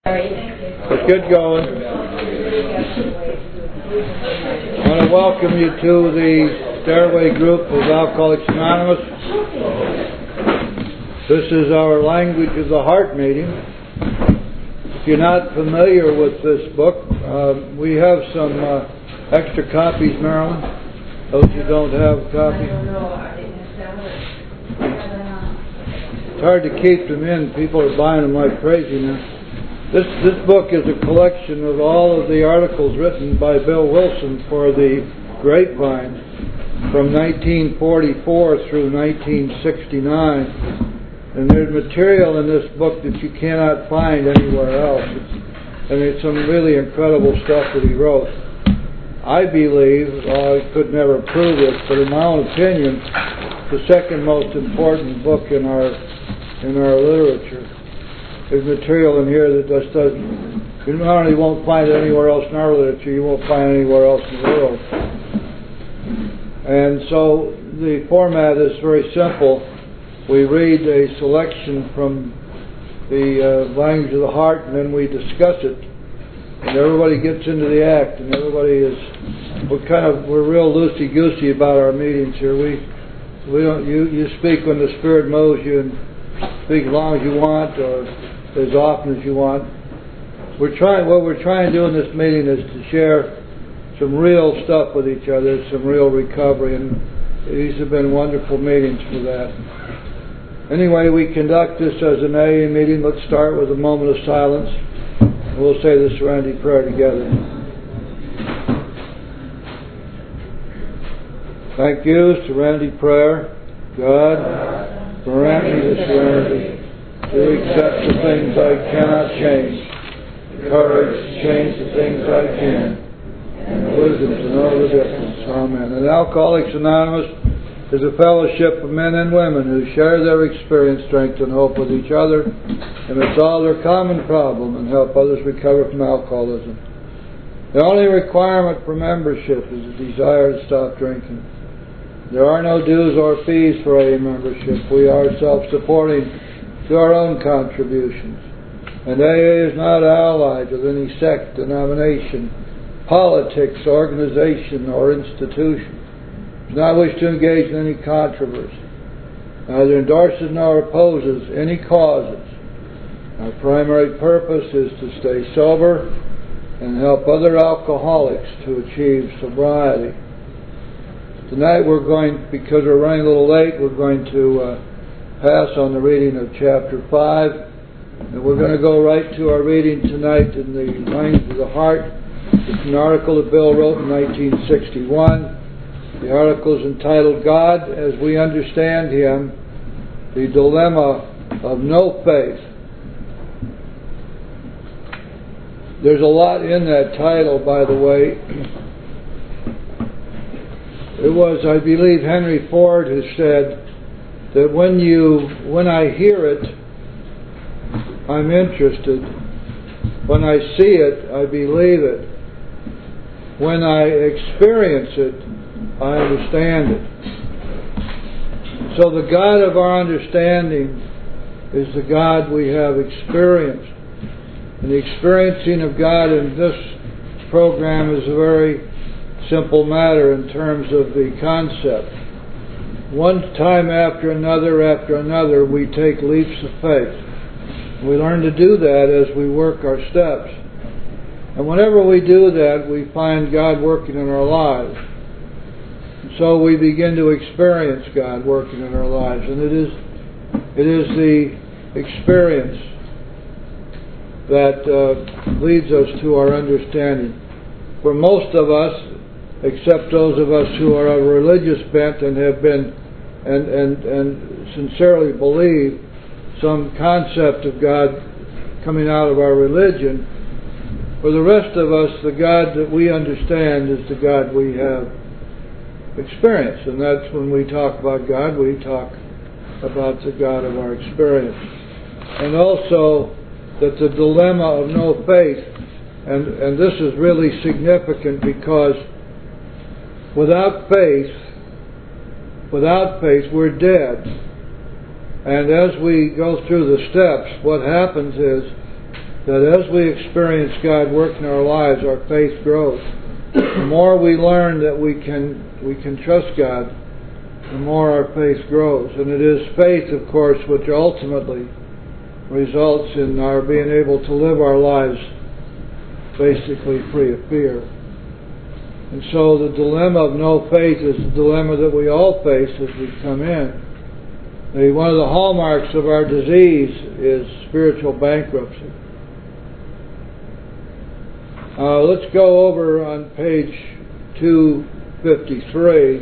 Let's get going. I want to welcome you to the Stairway group of Alcoholics Anonymous. This is our Language of the Heart meeting. If you're not familiar with this book, we have some extra copies, Marilyn. Those who don't have a copy. It's hard to keep them in. People are buying them like crazy now. This book is a collection of all of the articles written by Bill Wilson for the Grapevine from 1944 through 1969. And there's material in this book that you cannot find anywhere else. And it's some really incredible stuff that he wrote. I believe, I could never prove this, but in my own opinion, the second most important book in our literature. There's material in here that just doesn't, you not only won't find it anywhere else in our literature, you won't find it anywhere else in the world. And so the format is very simple. We read a selection from the Language of the Heart, and then we discuss it. And everybody gets into the act, and everybody is, we're real loosey-goosey about our meetings here. We don't, you speak when the Spirit moves you, and speak as long as you want, or as often as you want. What we're trying to do in this meeting is to share some real stuff with each other, some real recovery, and these have been wonderful meetings for that. Anyway, we conduct this as an AA meeting. Let's start with a moment of silence. We'll say the Serenity Prayer together. Thank you, Serenity Prayer. God, grant me the serenity to accept the things I cannot change, the courage to change the things I can, and the wisdom to know the difference. Amen. And Alcoholics Anonymous is a fellowship of men and women who share their experience, strength, and hope with each other, and solve their common problem and help others recover from alcoholism. The only requirement for membership is a desire to stop drinking. There are no dues or fees for AA membership. We are self-supporting through our own contributions. And AA is not allied with any sect, denomination, politics, organization, or institution. It does not wish to engage in any controversy. Neither endorses nor opposes any causes. Our primary purpose is to stay sober and help other alcoholics to achieve sobriety. Tonight because we're running a little late, we're going to pass on the reading of chapter 5. And we're going to go right to our reading tonight in the Language of the Heart. It's an article that Bill wrote in 1961. The article is entitled, God as We Understand Him, the Dilemma of No Faith. There's a lot in that title, by the way. It was, I believe, Henry Ford who said that when I hear it, I'm interested. When I see it, I believe it. When I experience it, I understand it. So the God of our understanding is the God we have experienced. And the experiencing of God in this program is a very simple matter in terms of the concept. One time after another, we take leaps of faith. We learn to do that as we work our steps. And whenever we do that, we find God working in our lives. And so we begin to experience God working in our lives. And it is the experience that leads us to our understanding. For most of us, except those of us who are of a religious bent and have been and sincerely believe some concept of God coming out of our religion, for the rest of us, the God that we understand is the God we have experienced. And that's when we talk about God, we talk about the God of our experience. And also that the dilemma of no faith, and this is really significant because without faith, we're dead. And as we go through the steps, what happens is that as we experience God work in our lives, our faith grows. The more we learn that we can trust God, the more our faith grows. And it is faith, of course, which ultimately results in our being able to live our lives basically free of fear. And so the dilemma of no faith is the dilemma that we all face as we come in. One of the hallmarks of our disease is spiritual bankruptcy. Let's go over on page 253.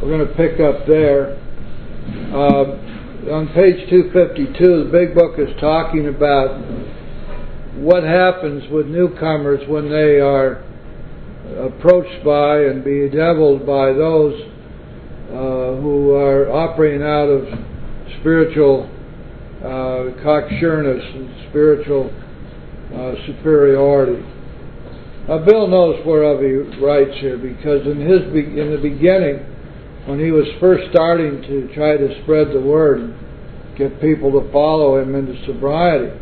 We're going to pick up there. On page 252, the Big Book is talking about what happens with newcomers when they are approached by and bedeviled by those who are operating out of spiritual cocksureness and spiritual superiority. Now, Bill knows whereof he writes here, because in the beginning, when he was first starting to try to spread the word and get people to follow him into sobriety,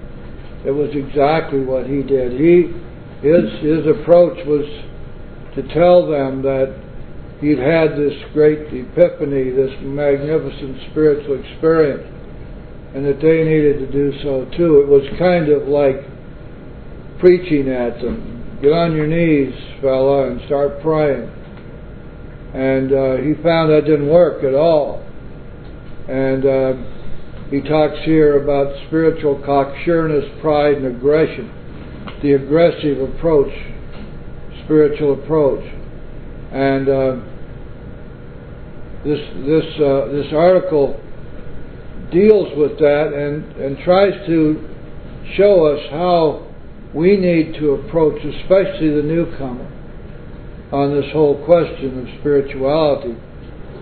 it was exactly what he did. His approach was to tell them that he'd had this great epiphany, this magnificent spiritual experience, and that they needed to do so too. It was kind of like preaching at them. Get on your knees, fella, and start praying. And he found that didn't work at all. And he talks here about spiritual cocksureness, pride, and aggression. The aggressive approach, spiritual approach. And this article deals with that and tries to show us how we need to approach, especially the newcomer, on this whole question of spirituality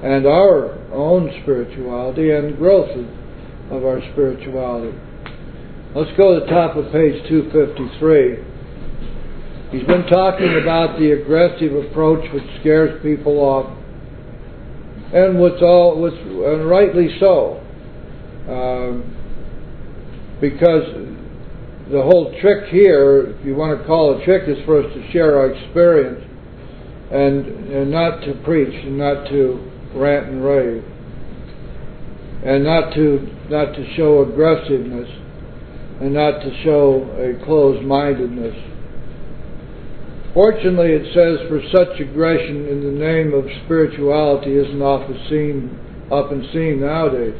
and our own spirituality and growth of our spirituality. Let's go to the top of page 253. He's been talking about the aggressive approach which scares people off, and and rightly so, because the whole trick here, if you want to call it a trick, is for us to share our experience and not to preach and not to rant and rave and not to show aggressiveness and not to show a closed-mindedness. Fortunately, it says, for such aggression in the name of spirituality isn't often seen nowadays.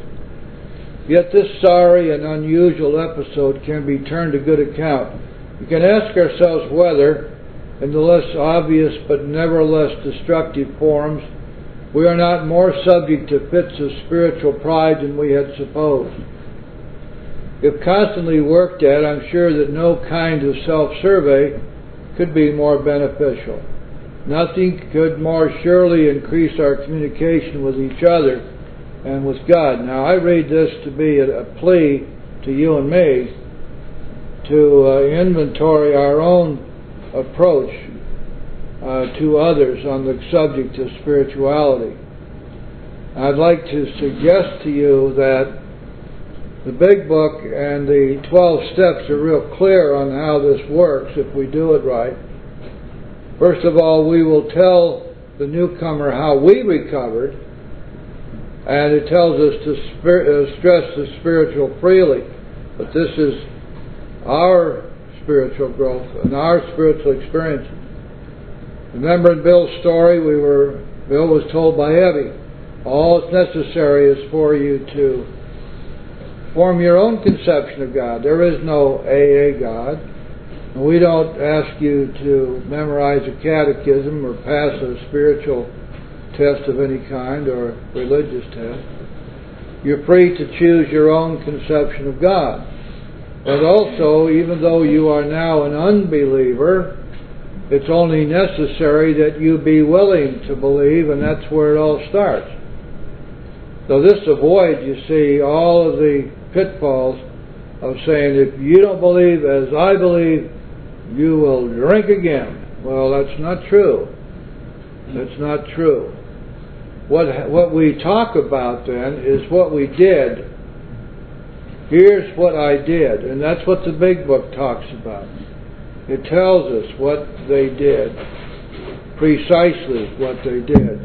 Yet this sorry and unusual episode can be turned to good account. We can ask ourselves whether, in the less obvious but nevertheless destructive forms, we are not more subject to fits of spiritual pride than we had supposed. If constantly worked at, I'm sure that no kind of self-survey could be more beneficial. Nothing could more surely increase our communication with each other and with God. Now, I read this to be a plea to you and me to inventory our own approach to others on the subject of spirituality. I'd like to suggest to you that the Big Book and the 12 steps are real clear on how this works if we do it right. First of all, we will tell the newcomer how we recovered, and it tells us to stress the spiritual freely. But this is our spiritual growth and our spiritual experience. Remember in Bill's story, Bill was told by Evie, all that's necessary is for you to form your own conception of God. There is no AA God. We don't ask you to memorize a catechism or pass a spiritual test of any kind or religious test. You're free to choose your own conception of God. But also, even though you are now an unbeliever, it's only necessary that you be willing to believe, and that's where it all starts. So this avoids, you see, all of the pitfalls of saying, if you don't believe as I believe, you will drink again. Well, that's not true. That's not true. What we talk about then is what we did Here's what I did. And that's what the big book talks about. It tells us what they did, precisely what they did,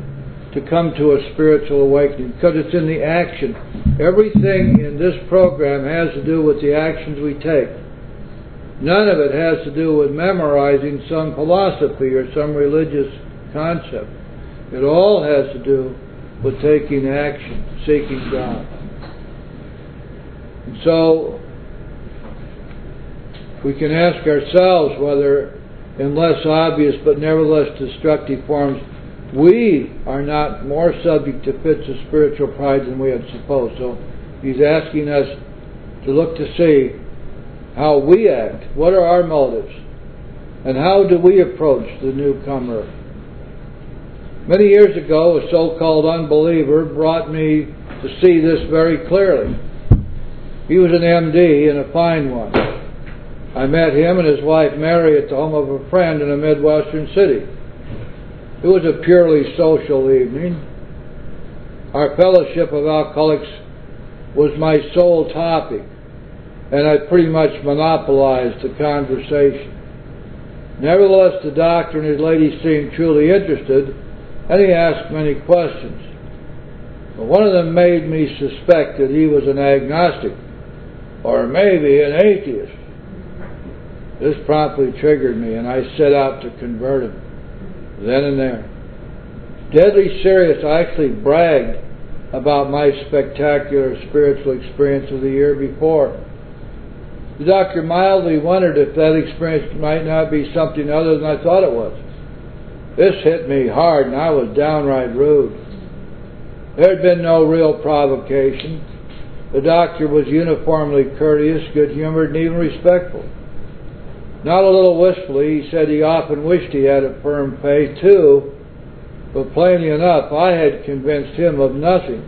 to come to a spiritual awakening, because it's in the action. Everything in this program has to do with the actions we take. None of it has to do with memorizing some philosophy or some religious concept. It all has to do with taking action, seeking God. And so, we can ask ourselves whether, in less obvious but nevertheless destructive forms, we are not more subject to fits of spiritual pride than we had supposed. So he's asking us to look to see how we act, what are our motives, and how do we approach the newcomer. Many years ago, a so-called unbeliever brought me to see this very clearly. He was an MD, and a fine one. I met him and his wife Mary at the home of a friend in a Midwestern city. It was a purely social evening. Our fellowship of alcoholics was my sole topic, and I pretty much monopolized the conversation. Nevertheless, the doctor and his lady seemed truly interested, and he asked many questions. But one of them made me suspect that he was an agnostic, or maybe an atheist. This promptly triggered me, and I set out to convert him, then and there. Deadly serious, I actually bragged about my spectacular spiritual experience of the year before. The doctor mildly wondered if that experience might not be something other than I thought it was. This hit me hard, and I was downright rude. There had been no real provocation. The doctor was uniformly courteous, good-humored, and even respectful. Not a little wistfully, he said he often wished he had a firm faith too, but plainly enough, I had convinced him of nothing.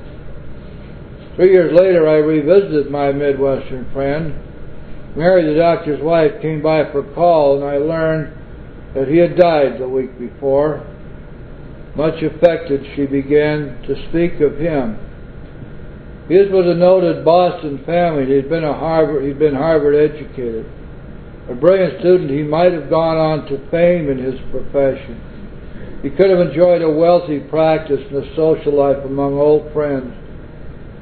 3 years later, I revisited my Midwestern friend. Mary, the doctor's wife, came by for a call, and I learned that he had died the week before. Much affected, she began to speak of him. His was a noted Boston family. He'd been Harvard educated. A brilliant student, he might have gone on to fame in his profession. He could have enjoyed a wealthy practice and a social life among old friends.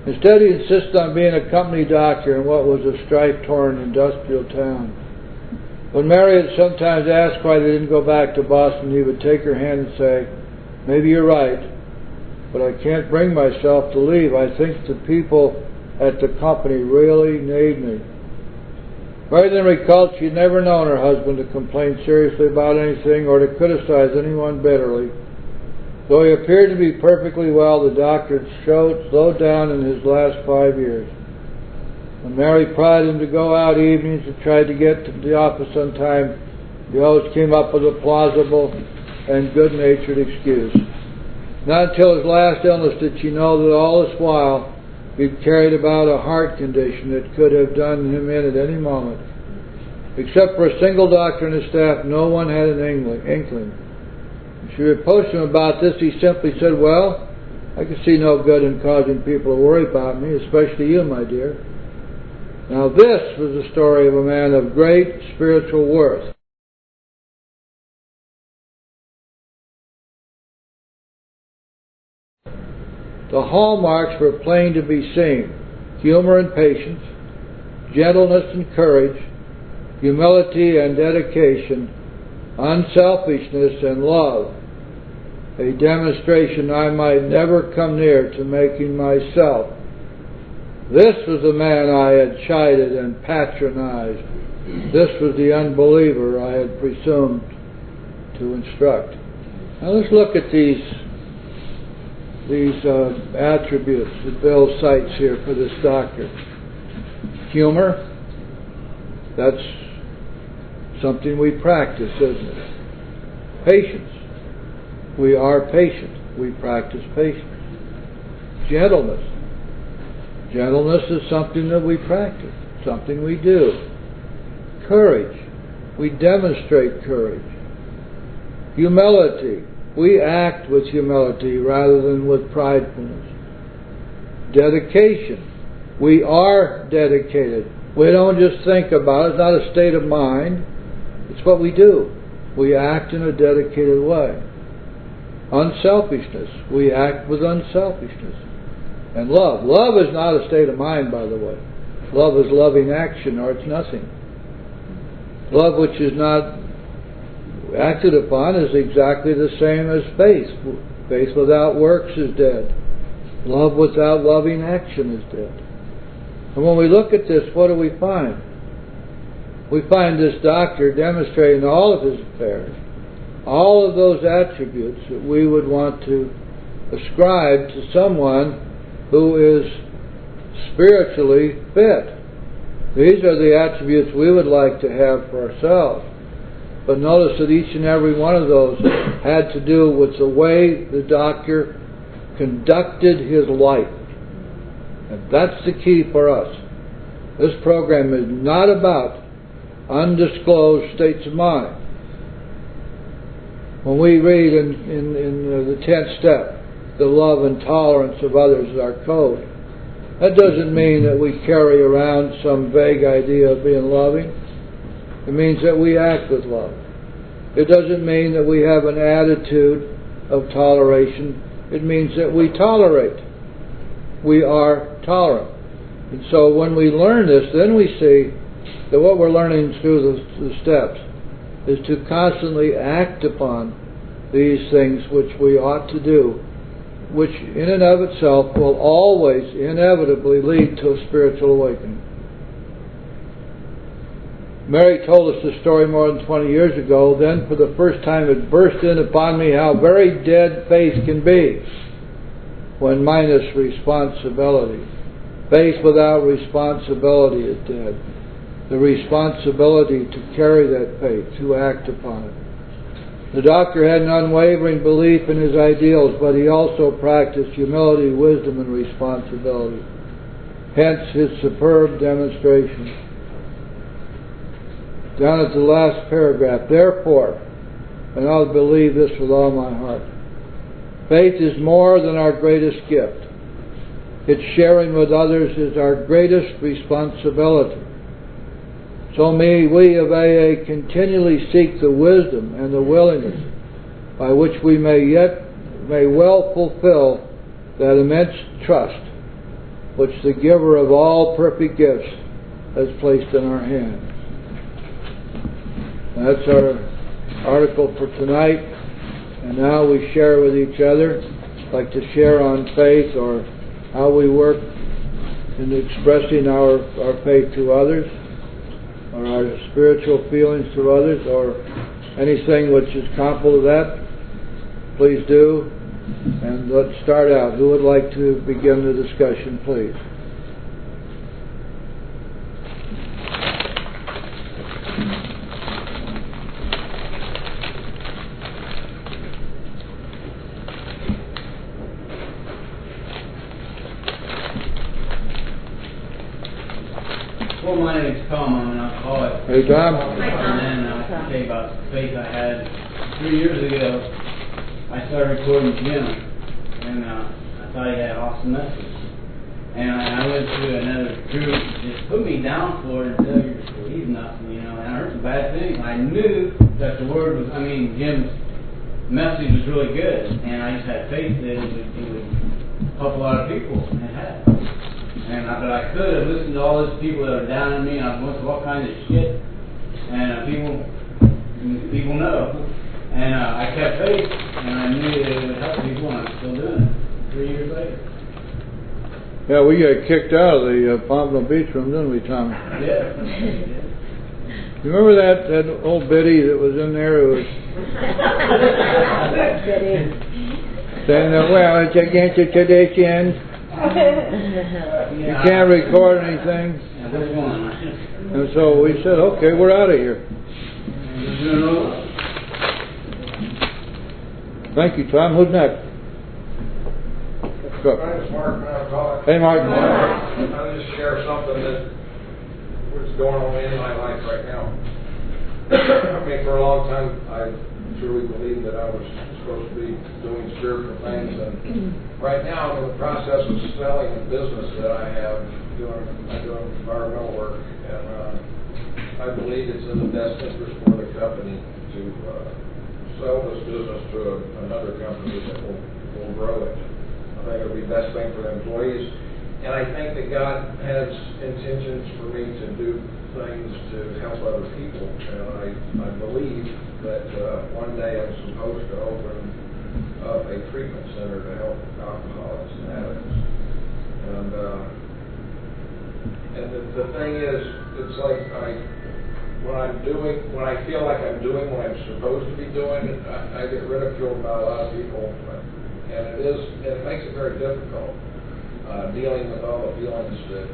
Instead, he insisted on being a company doctor in what was a strife-torn industrial town. When Mary had sometimes asked why they didn't go back to Boston, he would take her hand and say, "Maybe you're right, but I can't bring myself to leave. I think the people at the company really need me." Mary then recalled she had never known her husband to complain seriously about anything or to criticize anyone bitterly. Though he appeared to be perfectly well, the doctor slowed down in his last 5 years. When Mary pried him to go out evenings and tried to get to the office on time, he always came up with a plausible and good-natured excuse. Not until his last illness did she know that all this while he'd carried about a heart condition that could have done him in at any moment. Except for a single doctor and his staff, no one had an inkling. When she reproached him about this, he simply said, "Well, I can see no good in causing people to worry about me, especially you, my dear." Now this was the story of a man of great spiritual worth. The hallmarks were plain to be seen: humor and patience, gentleness and courage, humility and dedication, unselfishness and love, a demonstration I might never come near to making myself. This was the man I had chided and patronized. This was the unbeliever I had presumed to instruct. Now let's look at these attributes that Bill cites here for this doctor. Humor, that's something we practice, isn't it? Patience, we are patient. We practice patience. Gentleness, gentleness is something that we practice, something we do. Courage, we demonstrate courage. Humility, we act with humility rather than with pridefulness. Dedication, We are dedicated. We don't just think about it. It's not a state of mind. It's what we do. We act in a dedicated way. Unselfishness. We act with unselfishness. And love. Love is not a state of mind, by the way. Love is loving action, or it's nothing. Love which is not acted upon is exactly the same as faith. Faith without works is dead. Love without loving action is dead. And when we look at this, what do we find? We find this doctor demonstrating all of his affairs, all of those attributes that we would want to ascribe to someone who is spiritually fit. These are the attributes we would like to have for ourselves. But notice that each and every one of those had to do with the way the doctor conducted his life. And that's the key for us. This program is not about undisclosed states of mind. When we read in the 10th step, the love and tolerance of others is our code, that doesn't mean that we carry around some vague idea of being loving. It means that we act with love. It doesn't mean that we have an attitude of toleration. It means that we tolerate. We are tolerant. And so when we learn this, then we see that what we're learning through the steps is to constantly act upon these things which we ought to do, which in and of itself will always inevitably lead to a spiritual awakening. Mary told us this story more than 20 years ago. Then for the first time it burst in upon me how very dead faith can be when minus responsibility. Faith without responsibility is dead. The responsibility to carry that faith, to act upon it. The doctor had an unwavering belief in his ideals, but he also practiced humility, wisdom, and responsibility. Hence his superb demonstration. Down at the last paragraph, therefore, and I'll believe this with all my heart, faith is more than our greatest gift. Its sharing with others is our greatest responsibility. So may we of AA continually seek the wisdom and the willingness by which we may well fulfill that immense trust which the giver of all perfect gifts has placed in our hands. That's our article for tonight. And now we share with each other, like to share on faith or how we work in expressing our faith to others, or our spiritual feelings to others, or anything which is comparable to that. Please do. And let's start out. Who would like to begin the discussion, please? Well, my name's Tom. I'm an alcoholic. Hey, Tom. And I can tell you about the faith I had 3 years ago. I started recording Jim, and I thought he had an awesome message. And I went to another group, just put me down for it until you just believe nothing, you know. And I heard some bad things. I knew that the word was, Jim's message was really good, and I just had faith that it would help a lot of people, and it had. But I could have listened to all those people that are down on me, and I've went through all kinds of shit, and people know. And I kept faith, and I knew that it would help people, and I'm still doing it 3 years later. Yeah, we got kicked out of the Pompano Beach room, didn't we, Tommy? Yeah. You remember that old biddy that was in there who was saying that, well, it's against the tradition. You can't record anything. And so we said, okay, we're out of here. Thank you, Tom. Who's next? Go. My name's Mark, and I'm calling. Hey, Mark. I'll just share something that was going on in my life right now. For a long time, I truly believed that I was supposed to be doing spiritual things, and right now I'm in the process of selling a business that I have I do environmental work, and I believe it's in the best interest for the company to sell this business to another company that will grow it. I think it'll be the best thing for the employees. And I think that God has intentions for me to do things to help other people. And I believe that one day I'm supposed to open up a treatment center to help alcoholics and addicts. And the thing is, it's like when I feel like I'm doing what I'm supposed to be doing, I get ridiculed by a lot of people. And it makes it very difficult. Dealing with all the feelings that,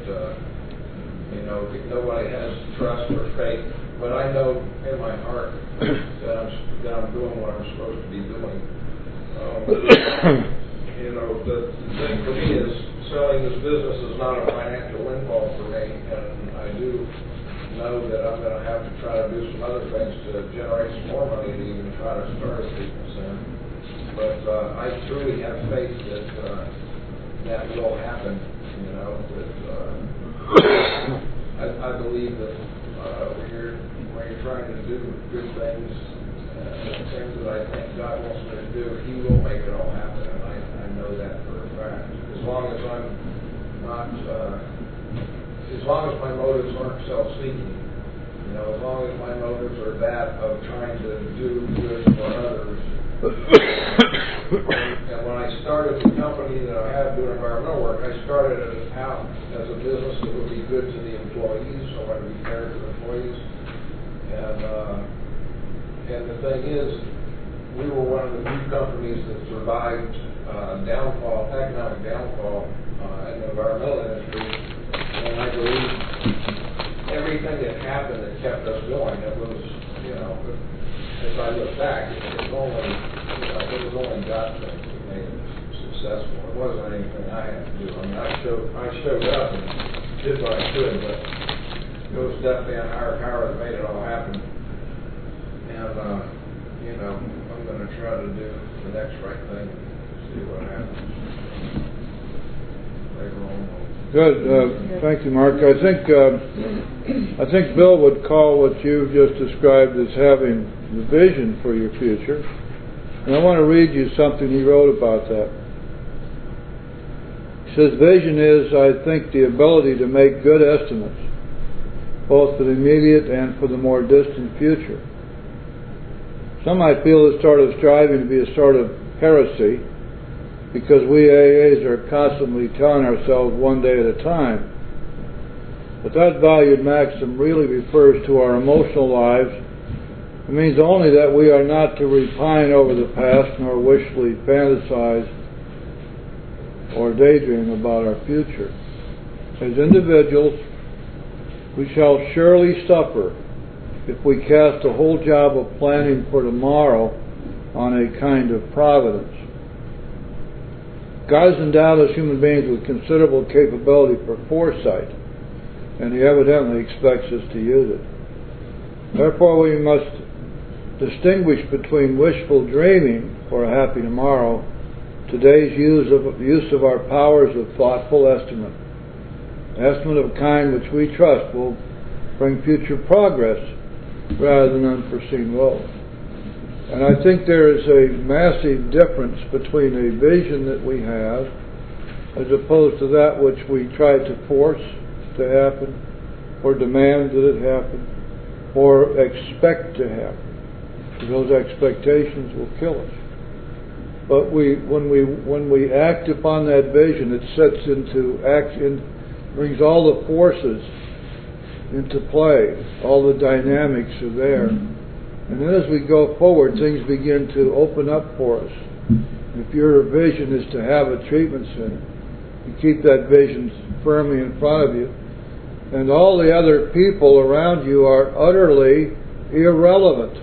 nobody has trust or faith, but I know in my heart that I'm doing what I'm supposed to be doing. The thing for me is selling this business is not a financial windfall for me, and I do know that I'm going to have to try to do some other things to generate some more money to even try to start a treatment center. But I truly have faith that will happen, I believe that when you're trying to do good things, things that I think God wants me to do, He will make it all happen, and I know that for a fact. As long as I'm not, as long as my motives aren't self-seeking, as long as my motives are that of trying to do good for others. And when I started the company that I have doing environmental work, I started it out as a business that would be good to the employees. I wanted to be fair to the employees. And the thing is, we were one of the few companies that survived economic downfall in the environmental industry. And I believe everything that happened that kept us going, it was, as I look back, it was only God things that made it successful. It wasn't anything I had to do. I mean, I showed up and did what I could, but it was definitely a higher power that made it all happen. And I'm going to try to do the next right thing and see what happens later on. Good. Thank you, Mark. I think Bill would call what you've just described as having the vision for your future. And I want to read you something he wrote about that. He says, vision is, I think, the ability to make good estimates, both for the immediate and for the more distant future. Some might feel this sort of striving to be a sort of heresy, because we AAs are constantly telling ourselves one day at a time. But that valued maxim really refers to our emotional lives. It means only that we are not to repine over the past, nor wishfully fantasize or daydream about our future. As individuals, we shall surely suffer if we cast the whole job of planning for tomorrow on a kind of providence. God has endowed us human beings with considerable capability for foresight, and He evidently expects us to use it. Therefore, we must distinguish between wishful dreaming for a happy tomorrow, today's use of our powers of thoughtful estimate, an estimate of a kind which we trust will bring future progress rather than unforeseen woe. And I think there is a massive difference between a vision that we have as opposed to that which we try to force to happen, or demand that it happen, or expect to happen. Those expectations will kill us. But when we act upon that vision, it sets into action, brings all the forces into play. All the dynamics are there. And then as we go forward, things begin to open up for us. If your vision is to have a treatment center, you keep that vision firmly in front of you, and all the other people around you are utterly irrelevant.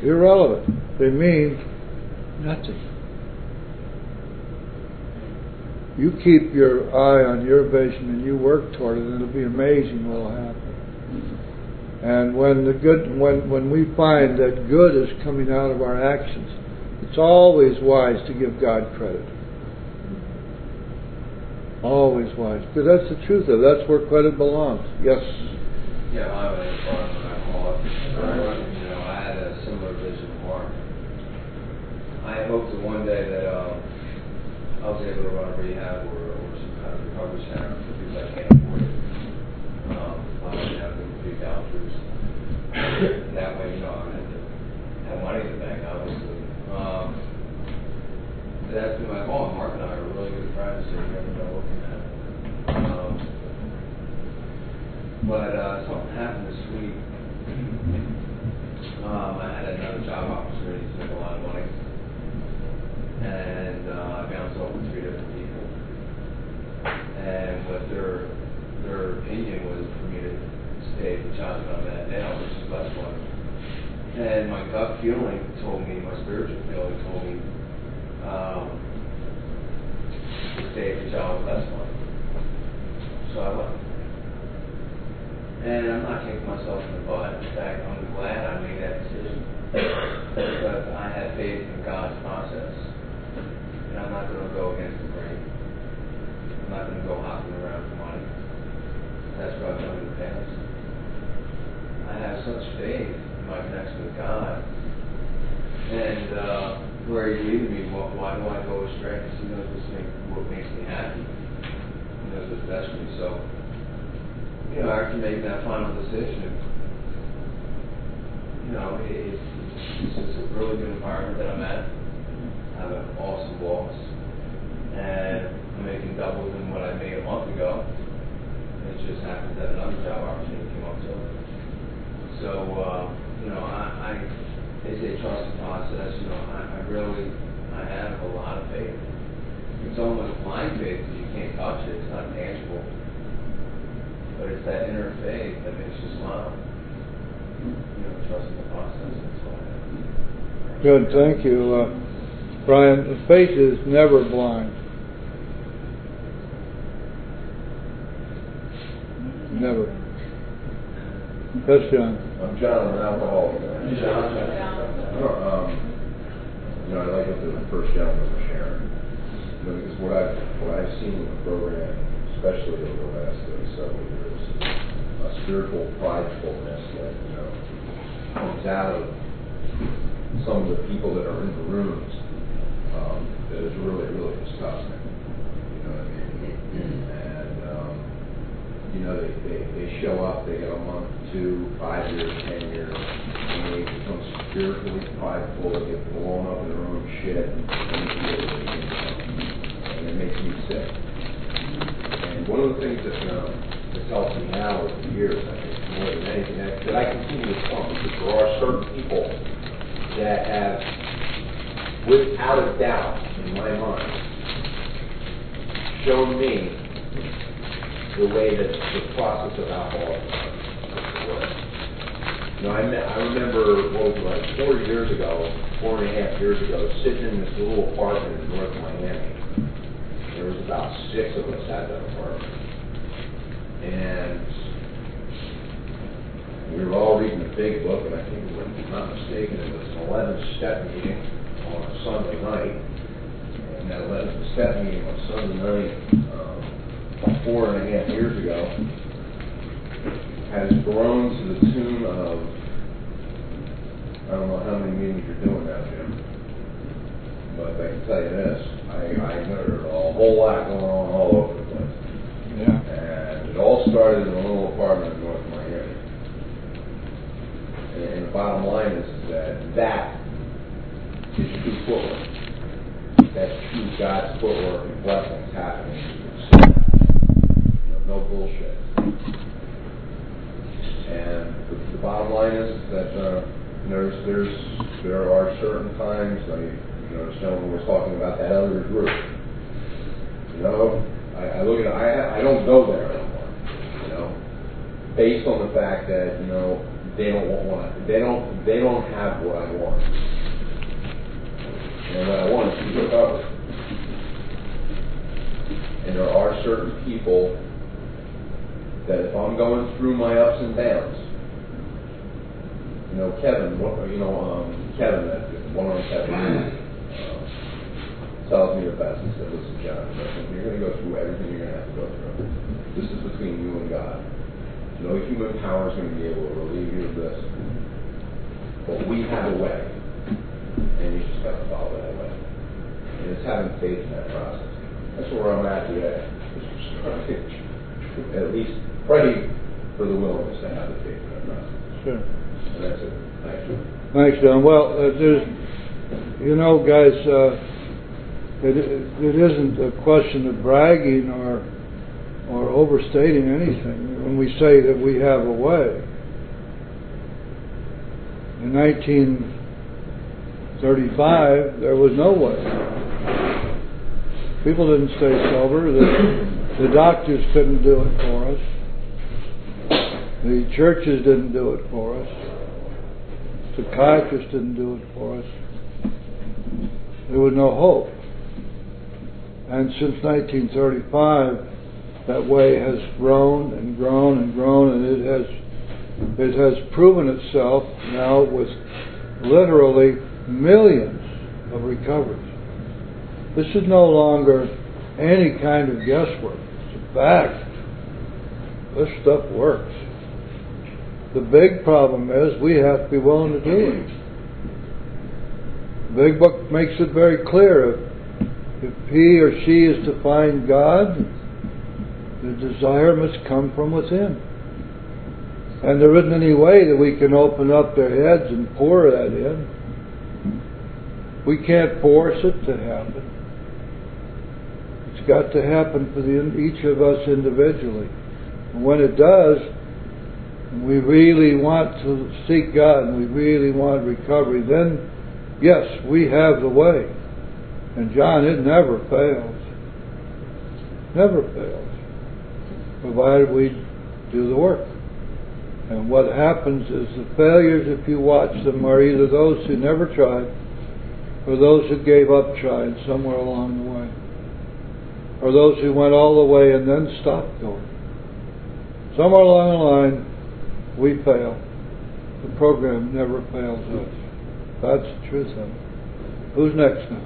Irrelevant. They mean nothing. You keep your eye on your vision and you work toward it, and it'll be amazing what will happen. And when we find that good is coming out of our actions, it's always wise to give God credit. Always wise. Because that's the truth of it. That's where credit belongs. Yes. Yeah, I was a farmer when I called. You know, I had a similar vision of Mark. I hoped that one day that I was able to run a rehab or some kind of recovery center because I can't afford it. I didn't have the big vouchers. That way, you know, I had to have money in the bank, obviously. That's been my goal. Mark and I are really good friends, so you never know what can happen. But something happened this week. I had another job opportunity to make a lot of money, and I bounced off with 3 different people. And what their opinion was for me to stay at the job that I'm at now, which is less money. And my gut feeling told me, my spiritual feeling told me, to stay at the job with less money. So I left. And I'm not kicking myself in the butt. In fact, I'm glad I made that decision. Because I had faith in God's process. And I'm not going to go against the grain. I'm not going to go hopping around for money. That's what I've done in the past. I have such faith in my connection with God. And where He leading me, why do I go astray? Because He knows what makes me happy. He knows what's best for me. So, you know, after making that final decision, you know, it's a really good environment that I'm at. I have an awesome boss. And I'm making double than what I made a month ago. It just happens that another job opportunity came up too. So, you know, they say trust the process. You know, I have a lot of faith. It's almost blind faith because you can't touch it. It's not tangible. But it's that inner faith that makes you smile. You know, trusting the process. That's all I have. Good. Thank you, Brian. Faith is never blind. Never. Yes, John. I'm John. I'm an alcoholic. You know, I like what the first gentleman was sharing. You know, because what I've seen in the program, especially over the last several years, a spiritual pridefulness that, you know, comes out of some of the people that are in the rooms that is really, really disgusting. You know what I mean? And you know, they show up, they get a month, 2, 5 years, 10 years, and they become spiritually prideful, they get blown up in their own shit, and it makes me sick. And one of the things that's helped me now over the years, I think, more than anything, that I continue to come, because there are certain people that have, without a doubt, in my mind, shown me the way that the process of alcoholism works. You know, I remember, what was it, like 4 years ago, 4.5 years ago, sitting in this little apartment in North Miami. There was about 6 of us at that apartment. And we were all reading a big book, and I think, if I'm not mistaken, it was an 11-step meeting on a Sunday night. And that 11-step meeting on Sunday night, 4.5 years ago, has grown to the tune of, I don't know how many meetings you're doing now, Jim, but I can tell you this, I know there's a whole lot going on all over the place. Yeah. And it all started in a little apartment in North Miami. And the bottom line is that is true footwork. That's true God's footwork and blessings happening. No bullshit. And the bottom line is that there are certain times, like, you know, this gentleman was talking about that other group. You know, I look at it, I don't go there anymore. You know, based on the fact that, you know, they don't have what I want. And what I want is to recover. And there are certain people that if I'm going through my ups and downs, you know, Kevin, that one on Kevin, tells me the best. He said, listen, John, you're going to go through everything you're going to have to go through. This is between you and God. No human power is going to be able to relieve you of this. But we have a way, and you just got to follow that way. And it's having faith in that process. That's where I'm at today. At least pray for the willingness to have the faith in that process. Sure. And that's it. Thank you. Thanks, John. Well, there's, you know, guys, it isn't a question of bragging or overstating anything when we say that we have a way. In 1935, there was no way. People didn't stay sober. The doctors couldn't do it for us. The churches didn't do it for us. Psychiatrists didn't do it for us. There was no hope. And since 1935, that way has grown and grown and grown, and it has proven itself now with literally millions of recoveries. This is no longer any kind of guesswork. It's a fact. This stuff works. The big problem is we have to be willing to do it. The Big Book makes it very clear. If he or she is to find God, the desire must come from within. And there isn't any way that we can open up their heads and pour that in. We can't force it to happen. It's got to happen for each of us individually. And when it does, we really want to seek God and we really want recovery, then yes, we have the way. And John, it never fails. Never fails. Provided we do the work. And what happens is the failures, if you watch them, are either those who never tried or those who gave up trying somewhere along the way. Or those who went all the way and then stopped going. Somewhere along the line, we fail. The program never fails us. That's the truth of it. Who's next now?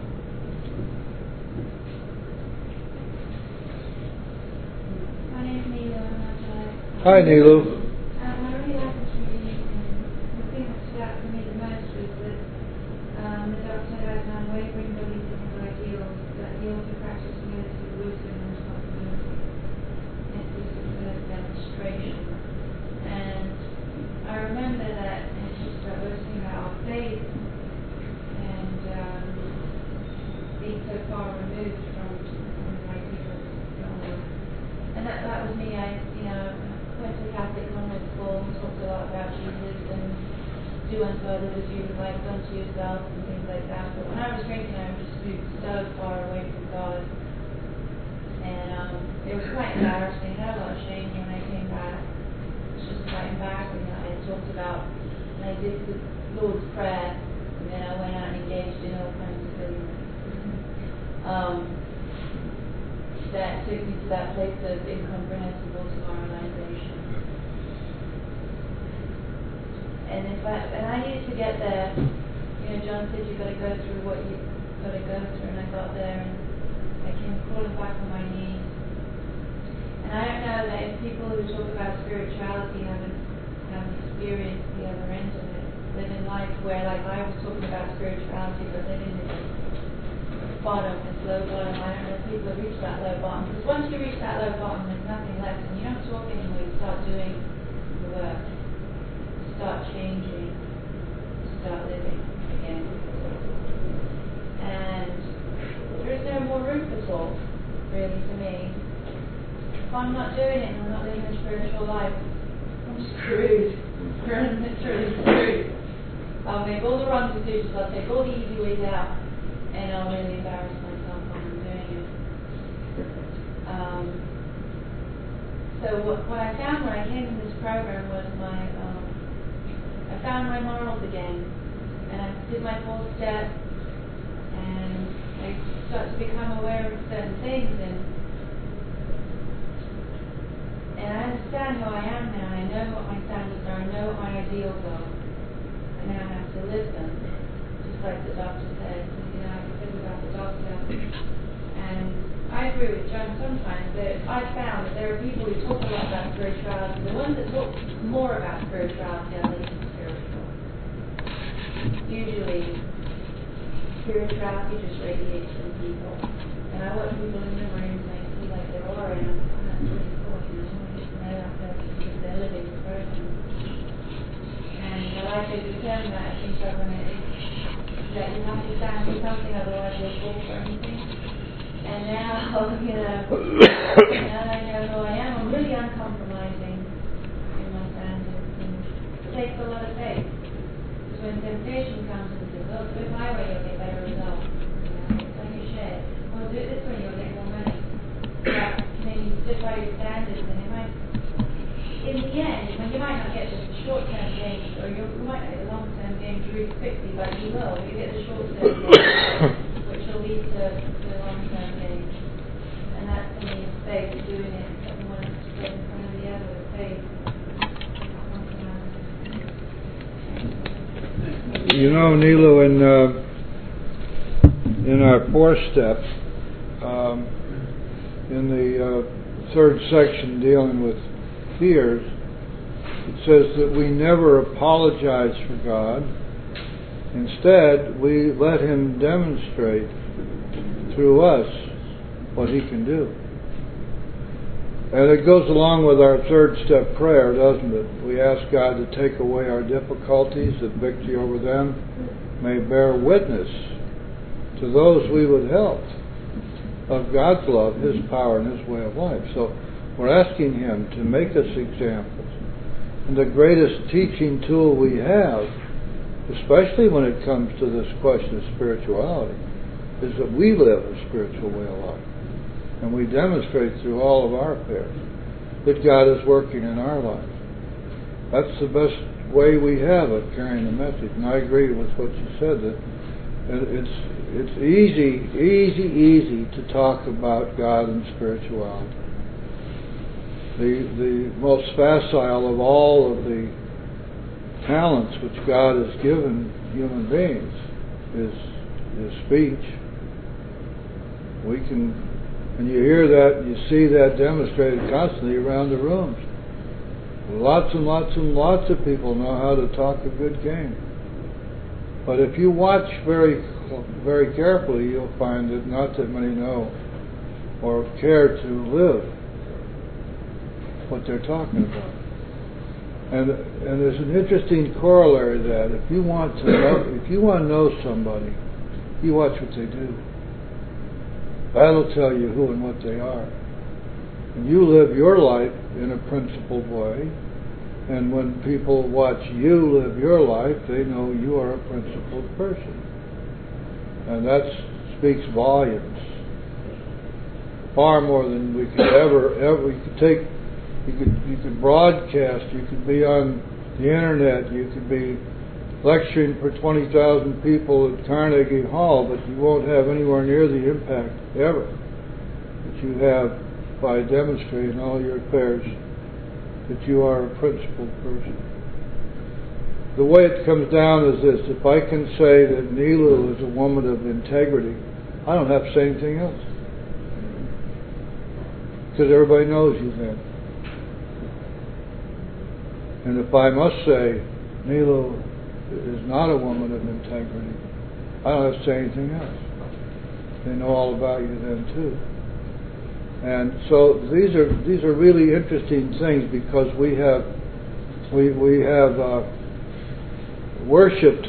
My name's Neela. Hi, Nilu. I really like this reading, and the thing that stood out for me the most was that the doctor has an unwavering belief in his ideals, that he also practices humility, wisdom, and responsibility. It's just a demonstration. And I remember that, and it's just about listening about our faith and being so far removed from the ideals. And that was me. I went to Catholic convent school and talked a lot about Jesus and do unto others as you would like unto yourself and things like that. But when I was drinking, I was just so far away from God. And it was quite embarrassing. I had a lot of shame when I came back. It's just quite embarrassing that I talked about, and I did the Lord's Prayer, and then I went out and engaged in all kinds of things. That took me to that place of incomprehensible demoralization. And I used to get there. John said you've got to go through what you've got to go through, and I got there and I came crawling back on my knees. And I don't know that if people who talk about spirituality haven't experienced the other end of it, living life where, like I was talking about spirituality, but living in bottom, this low bottom. I don't know if people have reached that low bottom. Because once you reach that low bottom, there's nothing left, and you don't talk anymore. You start doing the work. You start changing. You start living again. And there is no more room for talk, really, for me. If I'm not doing it and I'm not living a spiritual life, I'm screwed. I'm literally screwed. I'll make all the wrong decisions. I'll take all the easy ways out. And I'll really embarrass myself when I'm doing it. So what I found when I came to this program was I found my morals again, and I did my 4th step, and I started to become aware of certain things, and I understand who I am now. I know what my standards are. I know what my ideals are, and now I have to live them, just like the doctor said. I can think about the doctor. And I agree with John sometimes that I've found that there are people who talk a lot about spirituality. The ones that talk more about spirituality are least spiritual. Usually, spirituality just radiates from people. And I watch people in the rooms and I see like they're all around. And that's really cool, you know, you get to know that person because they're living the person. And I like as you term that, I think of when it is that you have to stand for something, otherwise you'll fall for anything. And now, you know, now I know who I am. I'm really uncompromising in my standards. And it takes a lot of faith. Because when temptation comes and says, oh, do it my way, you'll get better results. You know, it's like a share. Well, do it this way, you'll get more money. But then you sit by your standards and it might, in the end, when you might not get the short-term gains, or you might not get the long-term gains really quickly, but you will. You get the short-term gains, which will lead to long-term gains. And that's to me faith, doing it, putting one foot in front of the other with faith. You know, Nilu, in our fourth step, in the third section dealing with fears, it says that we never apologize for God. Instead, we let Him demonstrate through us what He can do. And it goes along with our third step prayer, doesn't it? We ask God to take away our difficulties, that victory over them may bear witness to those we would help of God's love, His power, and His way of life. So we're asking Him to make us examples. And the greatest teaching tool we have, especially when it comes to this question of spirituality, is that we live a spiritual way of life. And we demonstrate through all of our affairs that God is working in our lives. That's the best way we have of carrying the message. And I agree with what you said, that it's easy to talk about God and spirituality. The most facile of all of the talents which God has given human beings is speech. We can, and you hear that, you see that demonstrated constantly around the rooms. Lots and lots and lots of people know how to talk a good game. But if you watch very, very carefully, you'll find that not that many know or care to live what they're talking about. And there's an interesting corollary to that. If you want to know somebody, you watch what they do. That'll tell you who and what they are. And you live your life in a principled way, and when people watch you live your life, they know you are a principled person. And that speaks volumes. Far more than we could ever you could take. You could broadcast, you could be on the internet, you could be lecturing for 20,000 people at Carnegie Hall, but you won't have anywhere near the impact ever that you have by demonstrating all your affairs that you are a principled person. The way it comes down is this: if I can say that Nilu is a woman of integrity, I don't have to say anything else, because everybody knows you then. And if I must say Nilu is not a woman of integrity, I don't have to say anything else. They know all about you then too. And so these are really interesting things, because we have worshipped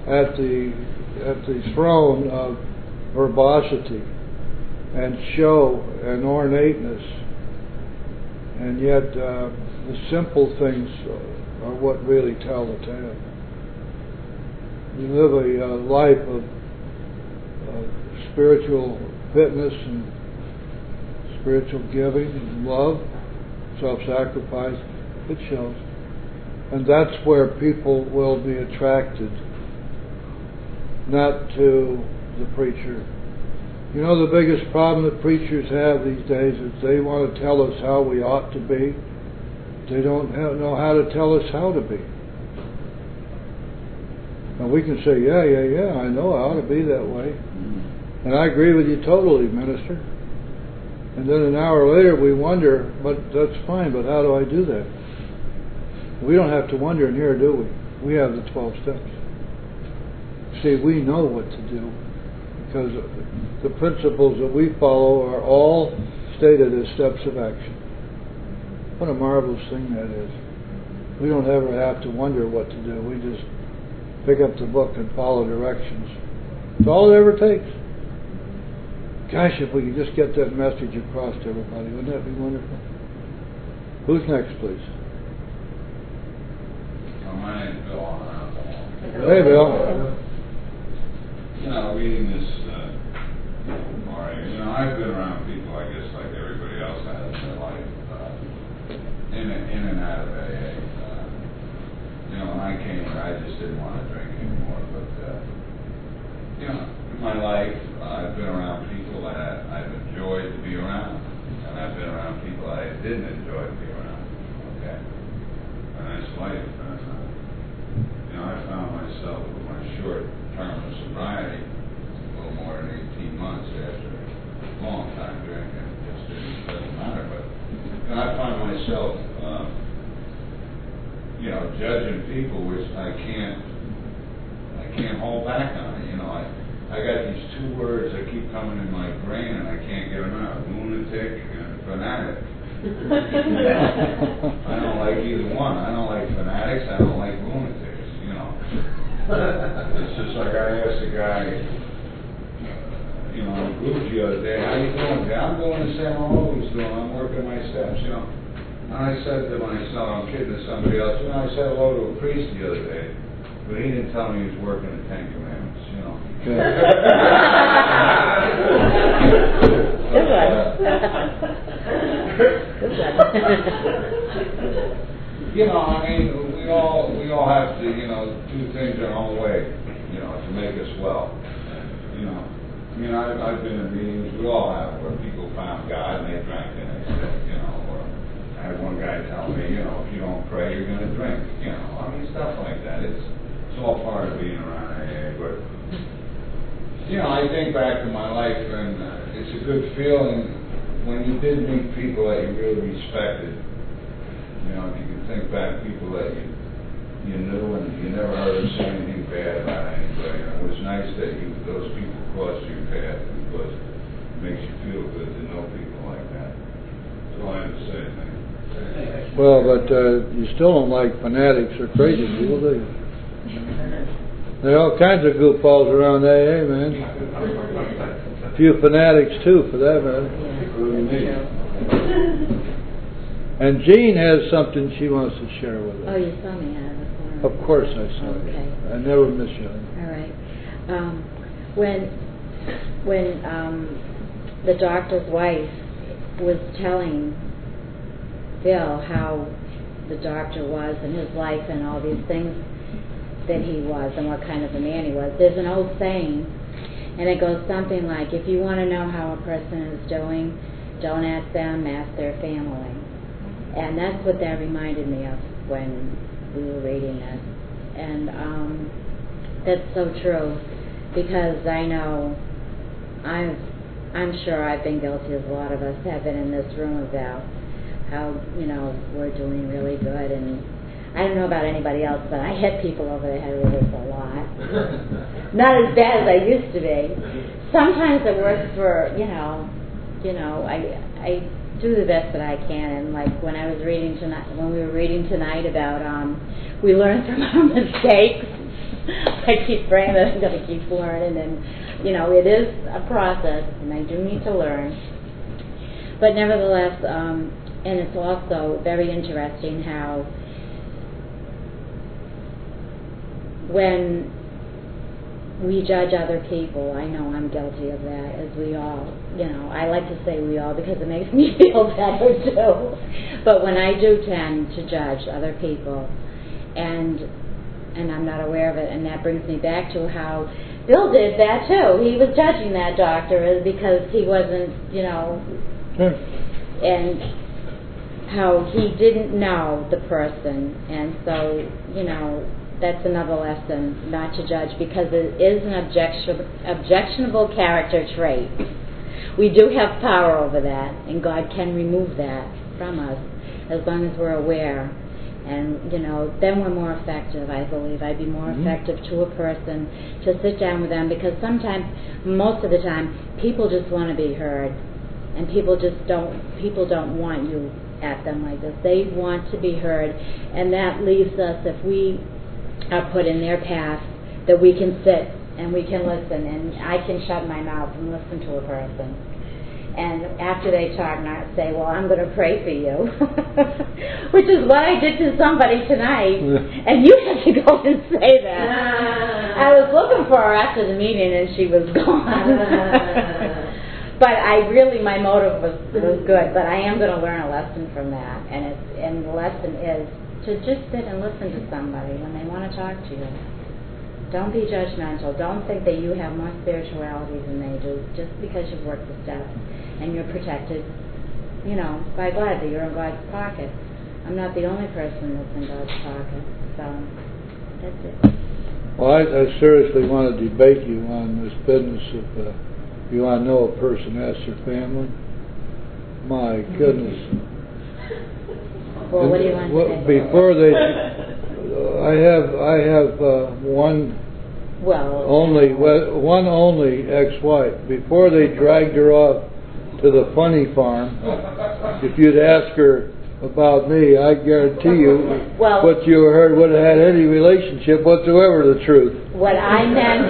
at the throne of verbosity and show and ornateness, and yet the simple things are what really tell the tale. We live a life of spiritual fitness and spiritual giving and love, self-sacrifice. It shows. And that's where people will be attracted, not to the preacher. You know, the biggest problem that preachers have these days is they want to tell us how we ought to be. They don't know how to tell us how to be. And we can say, yeah, I know I ought to be that way. And I agree with you totally, Minister. And then an hour later we wonder, but that's fine, but how do I do that? We don't have to wonder in here, do we? We have the 12 steps. See, we know what to do because the principles that we follow are all stated as steps of action. What a marvelous thing that is. We don't ever have to wonder what to do. We just pick up the book and follow directions. It's all it ever takes. Gosh, if we could just get that message across to everybody, wouldn't that be wonderful? Who's next, please? My name's Bill. Hey, Bill. You know, reading this, I've been around people, I guess, like everybody else has in their life, in and out of AA. When I came here, I just didn't want to drink anymore. But, in my life, I've been around people that I've enjoyed to be around, and I've been around people that I didn't enjoy to be around. Okay? And that's life. I found myself with my short term of sobriety, a little more than 18 months after a long time drinking. It doesn't matter, but I find myself, judging people, which I can't hold back on it. I got these two words that keep coming in my brain, and I can't get them out: lunatic and fanatic. I don't like either one. I don't like fanatics. I don't like lunatics. It's just like I asked a guy, in the group the other day, how you doing? I'm doing the same I'm always doing. I'm working my steps, And I said to myself, I'm kidding to somebody else, I said hello to a priest the other day, but he didn't tell me he was working the Ten Commandments, Good one. We all have to, do things our own way, to make us well. I've been in meetings, we all have, where people found God and they drank and they said, or I had one guy tell me, if you don't pray, you're going to drink, stuff like that. It's all part of being around AA, but, I think back to my life, and it's a good feeling when you did meet people that you really respected. If you can think back, people that you knew and you never heard them say anything bad about anybody. And it was nice that those people crossed your path, because it makes you feel good to know people like that. That's all I have to say. Thank you. Well, but you still don't like fanatics or crazy people, do you? There are all kinds of goofballs around AA, man. A few fanatics, too, for that matter. And Jean has something she wants to share with us. Oh, you saw me out of the corner. Of course I saw you. Okay. I never miss you. All right. When the doctor's wife was telling Bill how the doctor was and his life and all these things that he was and what kind of a man he was, there's an old saying, and it goes something like, if you want to know how a person is doing, don't ask them, ask their family. And that's what that reminded me of when we were reading this. And that's so true, because I know I'm sure I've been guilty, as a lot of us have been in this room, about how, we're doing really good. And I don't know about anybody else, but I hit people over the head with this a lot. Not as bad as I used to be. Sometimes it works for, I do the best that I can. And like when I was reading tonight, when we were reading tonight about we learn from our mistakes. I keep praying that I'm going to keep learning, and it is a process, and I do need to learn. But nevertheless, and it's also very interesting how when we judge other people, I know I'm guilty of that, as we all, I like to say we all because it makes me feel better too. But when I do tend to judge other people, and I'm not aware of it, and that brings me back to how Bill did that too. He was judging that doctor because he wasn't, and how he didn't know the person, and so, that's another lesson, not to judge, because it is an objectionable character trait. We do have power over that, and God can remove that from us as long as we're aware. And, then we're more effective, I believe. I'd be more effective to a person to sit down with them, because sometimes, most of the time, people just want to be heard. And people don't want you at them like this. They want to be heard, and that leaves us, if we are put in their path, that we can sit and we can listen, and I can shut my mouth and listen to a person. And after they talk, not say, well, I'm going to pray for you, which is what I did to somebody tonight, and you had to go and say that. I was looking for her after the meeting, and she was gone. But my motive was good, but I am going to learn a lesson from that, and the lesson is to just sit and listen to somebody when they want to talk to you. Don't be judgmental. Don't think that you have more spirituality than they do just because you've worked the steps and you're protected, by God, that you're in God's pocket. I'm not the only person that's in God's pocket, so that's it. Well, I seriously want to debate you on this business of you want to know a person, ask their family. My goodness. Well, what do you want to say? Before they, I have one only ex-wife. Before they dragged her off to the funny farm, if you'd ask her about me, I guarantee you what you heard wouldn't have had any relationship whatsoever to the truth. What I meant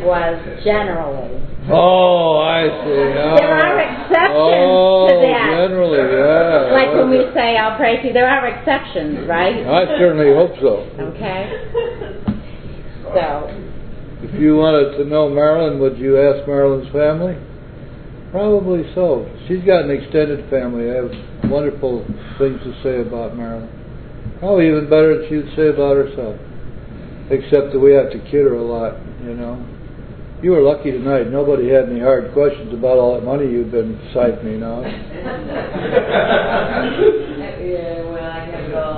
was generally. Oh, I see. There are exceptions to that. Generally, yeah. Like when we say, I'll pray to you, there are exceptions, right? I certainly hope so. Okay. So. If you wanted to know Marilyn, would you ask Marilyn's family? Probably so. She's got an extended family. I have wonderful things to say about Marilyn. Probably even better than she would say about herself. Except that we have to kid her a lot, You were lucky tonight. Nobody had any hard questions about all that money you've been siphoning out.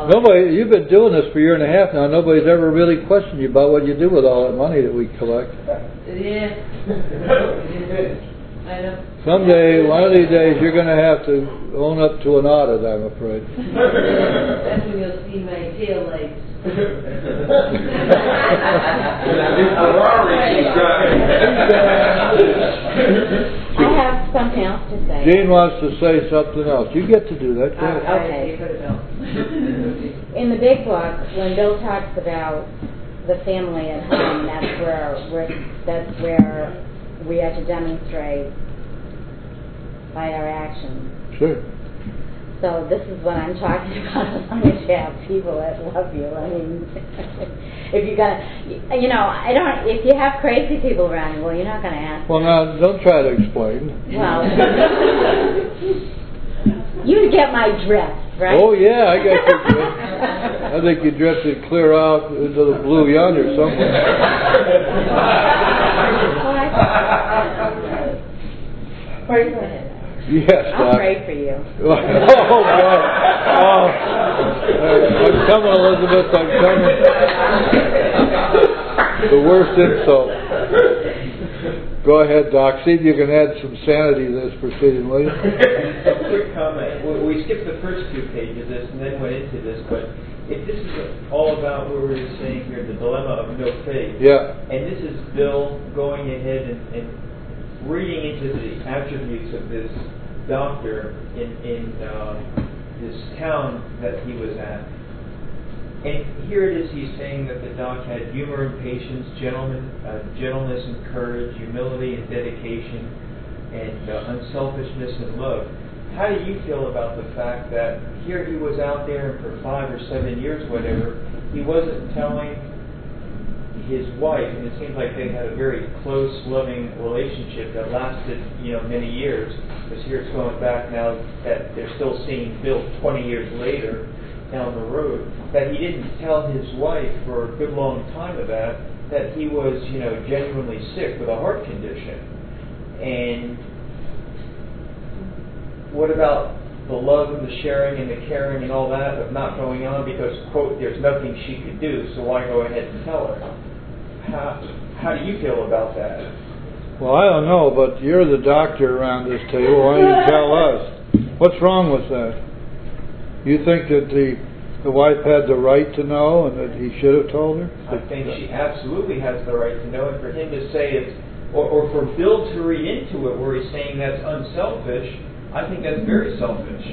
Nobody. You've been doing this for a year and a half now. Nobody's ever really questioned you about what you do with all that money that we collect. Yeah. I know. Someday, one of these days, you're going to have to own up to an audit, I'm afraid. That's when you'll see my tail lights. I have something else to say. Jean wants to say something else. You get to do that. Okay. In the big book, when Bill talks about the family at home, that's where we are to demonstrate by our actions. Sure. So this is what I'm talking about. As long as you have people that love you. I mean, if you're gonna, if you have crazy people around you, well, you're not gonna ask. Well, now don't try to explain. Well, you get my drift, right? Oh yeah, I got your drift. I think you drifted clear out into the blue yonder somewhere. Where's my head? Yes, I'll pray for you. Oh, God. Oh. I'm coming, Elizabeth. I'm coming. The worst insult. Go ahead, Doc. See if you can add some sanity to this proceeding, will you? A quick comment. We skipped the first 2 pages of this and then went into this, but if this is all about what we were saying here, the dilemma of no faith, and this is Bill going ahead and reading into the attributes of this doctor in this town that he was at. And here it is, he's saying that the doc had humor and patience, gentleness and courage, humility and dedication, and unselfishness and love. How do you feel about the fact that here he was out there for 5 or 7 years, whatever, he wasn't telling his wife, and it seems like they had a very close, loving relationship that lasted, many years, because here it's going back now that they're still seeing Bill 20 years later down the road, that he didn't tell his wife for a good long time of that he was, genuinely sick with a heart condition. And what about the love and the sharing and the caring and all that of not going on because, quote, there's nothing she could do, so why go ahead and tell her? How do you feel about that? Well, I don't know, but you're the doctor around this table. Why don't you tell us? What's wrong with that? You think that the wife had the right to know and that he should have told her? I think she absolutely has the right to know, and for him to say it, or for Bill to read into it where he's saying that's unselfish, I think that's very selfish.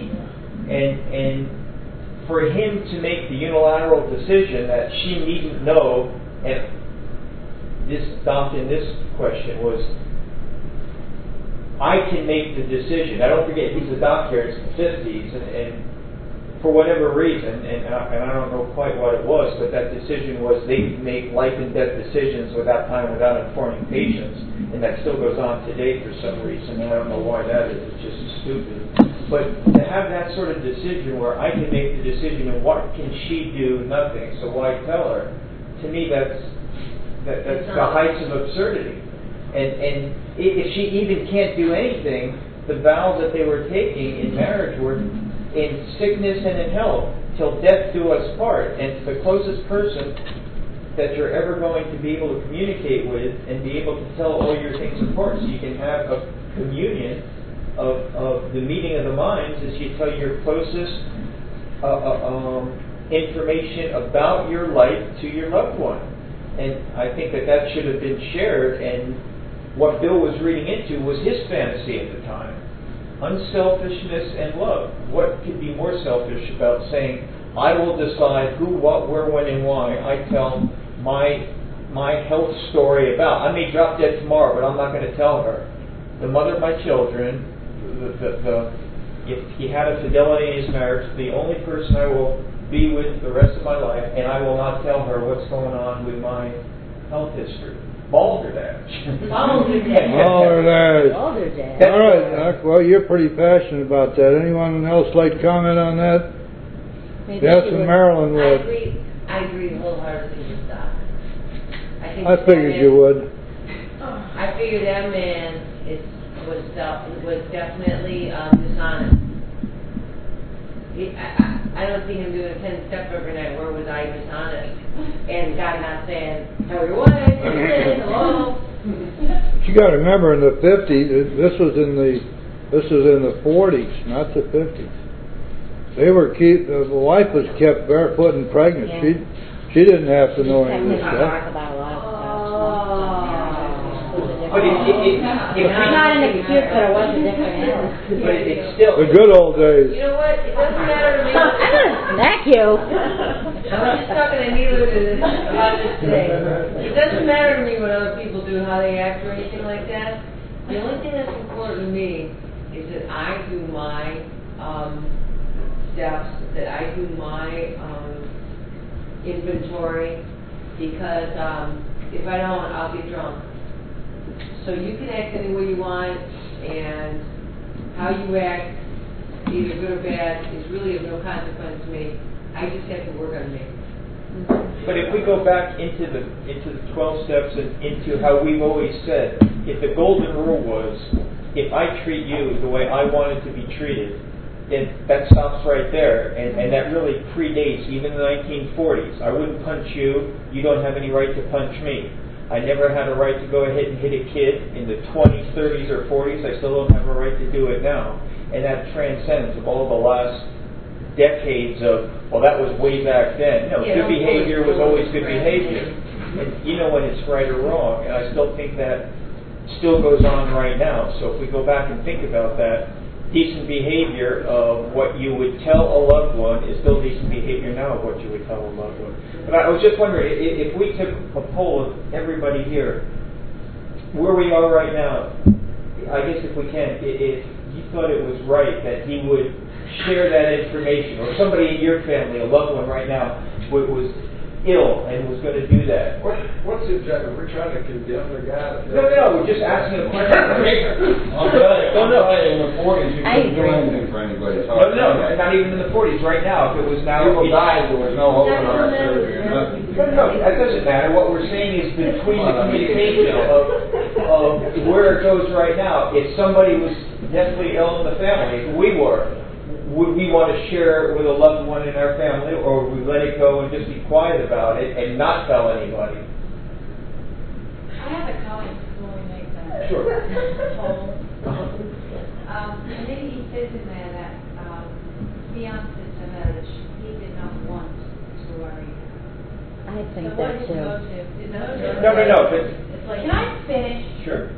And for him to make the unilateral decision that she needn't know, and this stopped in this question was, I can make the decision. Now don't forget, he's a doctor, he's in the 50s, and for whatever reason, and I don't know quite what it was, but that decision was they could make life and death decisions without time, without informing patients, and that still goes on today for some reason, and I don't know why that is, it's just stupid. But to have that sort of decision where I can make the decision and what can she do? Nothing, so why tell her? To me that's the heights of absurdity. And if she even can't do anything, the vows that they were taking in marriage were in sickness and in health, till death do us part. And the closest person that you're ever going to be able to communicate with and be able to tell all your things apart, so you can have a communion of the meeting of the minds, is you tell your closest information about your life to your loved one. And I think that should have been shared, and what Bill was reading into was his fantasy at the time. Unselfishness and love. What could be more selfish about saying, I will decide who, what, where, when, and why I tell my health story about. I may drop dead tomorrow, but I'm not going to tell her. The mother of my children, if he had a fidelity in his marriage, the only person I will be with the rest of my life, and I will not tell her what's going on with my health history. Balderdash. Balderdash. All right, Doc. Well, you're pretty passionate about that. Anyone else like to comment on that? Maybe Yes, and Marilyn would. I agree wholeheartedly with Doc. I figured you would. I figured that man was definitely dishonest. I don't see him doing a 10-step every night. Where was I dishonest? And God not saying, tell your wife, hello. You got to remember, in the 50s, this was in the 40s, not the 50s. They were the wife was kept barefoot and pregnant. Yeah. She didn't have to know any of this Talk stuff. about a lot of stuff. But It's not an excuse, but it was a different era. But it's still The good old days. You know what? It doesn't matter to me. I'm gonna smack you. I'm just talking to Neela about this today. It doesn't matter to me what other people do, how they act or anything like that. The only thing that's important to me is that I do my steps, that I do my inventory, because if I don't, I'll get drunk. So you can act any way you want, and how you act, either good or bad, is really of no consequence to me. I just have to work on me. But if we go back into the 12 steps and into how we've always said, if the golden rule was, if I treat you the way I wanted to be treated, then that stops right there, and that really predates even the 1940s. I wouldn't punch you, you don't have any right to punch me. I never had a right to go ahead and hit a kid in the 20s, 30s, or 40s. I still don't have a right to do it now. And that transcends of all the last decades of, well, that was way back then. No, good behavior was always good behavior. And you know when it's right or wrong. And I still think that still goes on right now. So if we go back and think about that, decent behavior of what you would tell a loved one is still decent behavior now of what you would tell a loved one. But I was just wondering, if we took a poll of everybody here, where we are right now, I guess if we can, if you thought it was right that he would share that information, or somebody in your family, a loved one right now, was ill and was going to do that. What's the objective? We're trying to condemn the guy. No, we're just asking a question. I'll tell you, in the 40s, you couldn't do anything for anybody. No, not even in the 40s. Right now, if it was now... People died, there was no open heart surgery or nothing. No, that doesn't matter. What we're saying is between the communication of where it goes right now. If somebody was deathly ill in the family, if we were, would we want to share it with a loved one in our family, or would we let it go and just be quiet about it and not tell anybody? I have a comment before we make that. Sure. Poll. I think he says in there that he answered to her that he did not want to worry her. I think So what that is too. motive? Is motive? No. It's like, can I finish? Sure.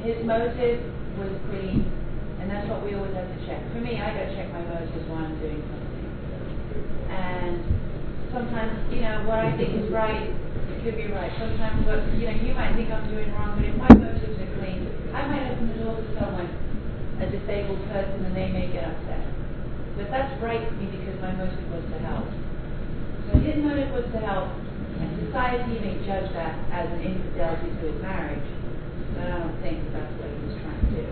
His motive was clean, and that's what we always have to check. For me, I got to check my motives while I'm doing something. And sometimes, what I think is right, it could be right. Sometimes what, you might think I'm doing wrong, but if my motives are clean, I might open the door to someone, a disabled person, and they may get upset. But that's right to me because my motive was to help. So his motive was to help, and society may judge that as an infidelity to his marriage, but I don't think that's what he was trying to do.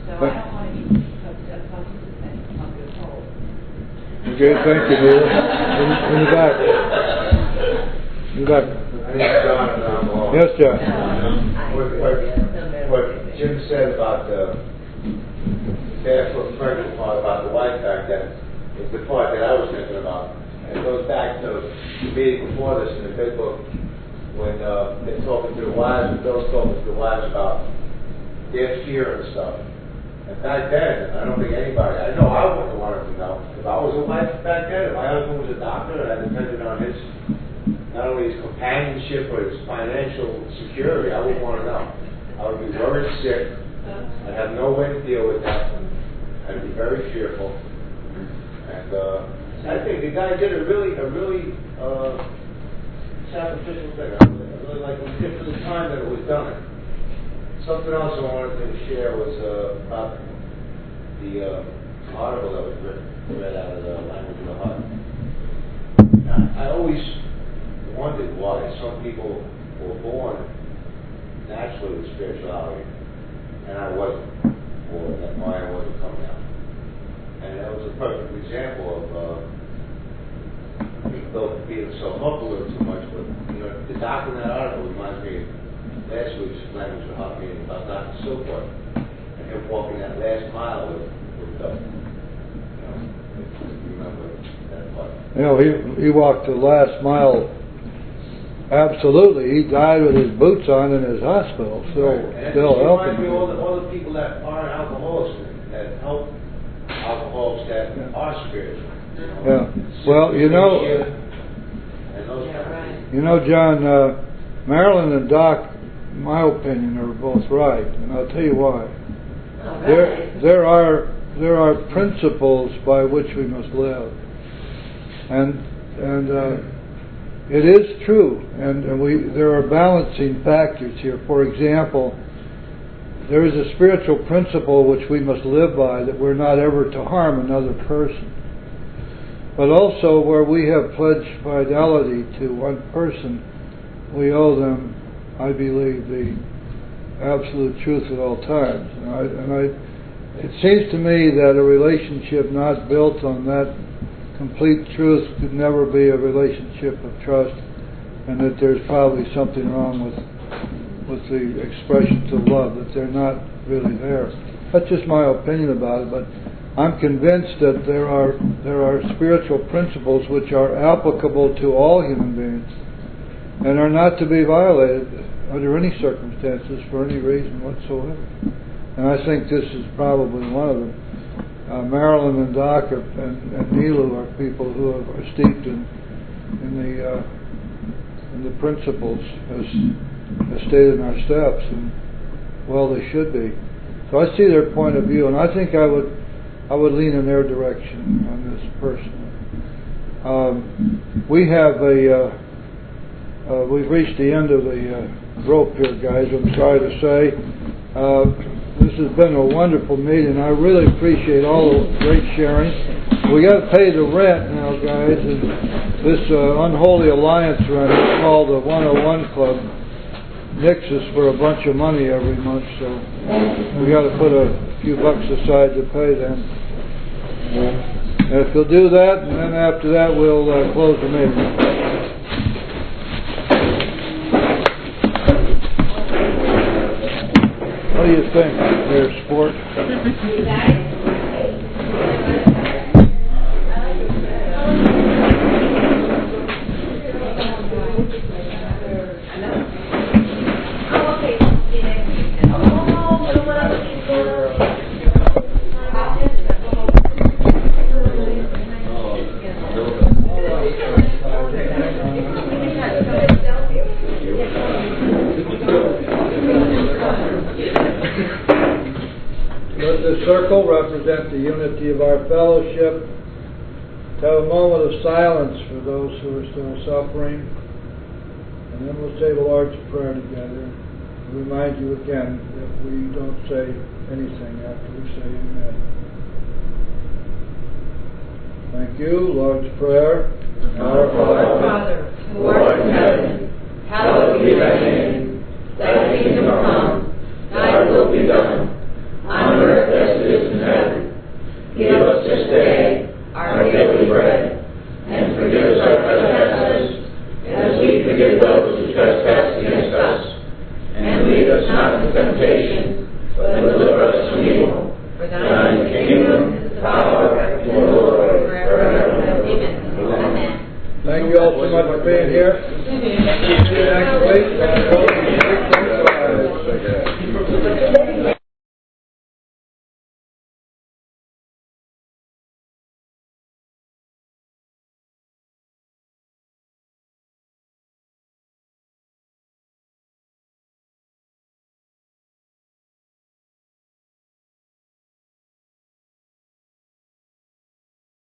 So I don't want to be a participant of this whole. Okay, thank you, Neil. In the back. In the back. John, and I'm all. Yes, John. What Jim said about the barefoot pregnant part about the wife back then is the part that I was thinking about. And it goes back to the meeting before this in the big book when they're talking to the wives and Bill's talking to the wives about their fear and stuff. And back then, I don't think anybody, I know I wouldn't have wanted to know. If I was a wife back then, if my husband was a doctor and I depended on his, not only his companionship but his financial security, I wouldn't want to know. I would be very sick. I'd have no way to deal with that. I'd be very fearful. And I think the guy did a really sacrificial thing. I really like it. It was the time that it was done. Something else I wanted to share was about the article that was read out of the Language of the Heart. I always wondered why some people were born naturally with spirituality, and I wasn't, or that why I wasn't coming out. And that was a perfect example of people being so up a little too much. But the doctor in that article reminds me of last week's Language of the Heart meeting about Dr. Silkworth and him walking that last mile with Doug. If you remember that part. He walked the last mile. Absolutely, he died with his boots on in his hospital, still helping. Reminds me of all the people that are alcoholics that help alcoholics that are spiritual. Yeah. Well, John, Marilyn and Doc, in my opinion, are both right, and I'll tell you why. There are principles by which we must live, and it is true, and there are balancing factors here. For example, there is a spiritual principle which we must live by, that we're not ever to harm another person. But also, where we have pledged fidelity to one person, we owe them, I believe, the absolute truth at all times. It seems to me that a relationship not built on that complete truth could never be a relationship of trust, and that there's probably something wrong with the expressions of love, that they're not really there. That's just my opinion about it, but I'm convinced that there are spiritual principles which are applicable to all human beings and are not to be violated under any circumstances for any reason whatsoever. And I think this is probably one of them. Marilyn and Doc and Nilu are people who are steeped in the principles as stated in our steps, and well, they should be. So I see their point of view, and I think I would lean in their direction on this personally. We've reached the end of the rope here, guys. I'm sorry to say. This has been a wonderful meeting. I really appreciate all the great sharing. We got to pay the rent now, guys. And this Unholy Alliance rent is called the 101 Club. Nicks us for a bunch of money every month, so we got to put a few bucks aside to pay them. And if you'll do that, and then after that we'll close the meeting. What do you think? think, Mayor Sport? Let the circle represent the unity of our fellowship. Have a moment of silence for those who are still suffering. And then we'll say the Lord's Prayer together. I'll remind you again that we don't say anything after we say Amen. Thank you. Lord's Prayer. Our Father, who art in heaven, hallowed be thy name. Thy kingdom come, thy will be done, on earth as it is in heaven. Give us this day our daily bread, and forgive us our trespasses, as we forgive those who trespass against us. And lead us not into temptation, but deliver us from evil. For thine is the kingdom, the power, and the glory, forever and ever. Amen. Thank you all so much for being here. See you next week.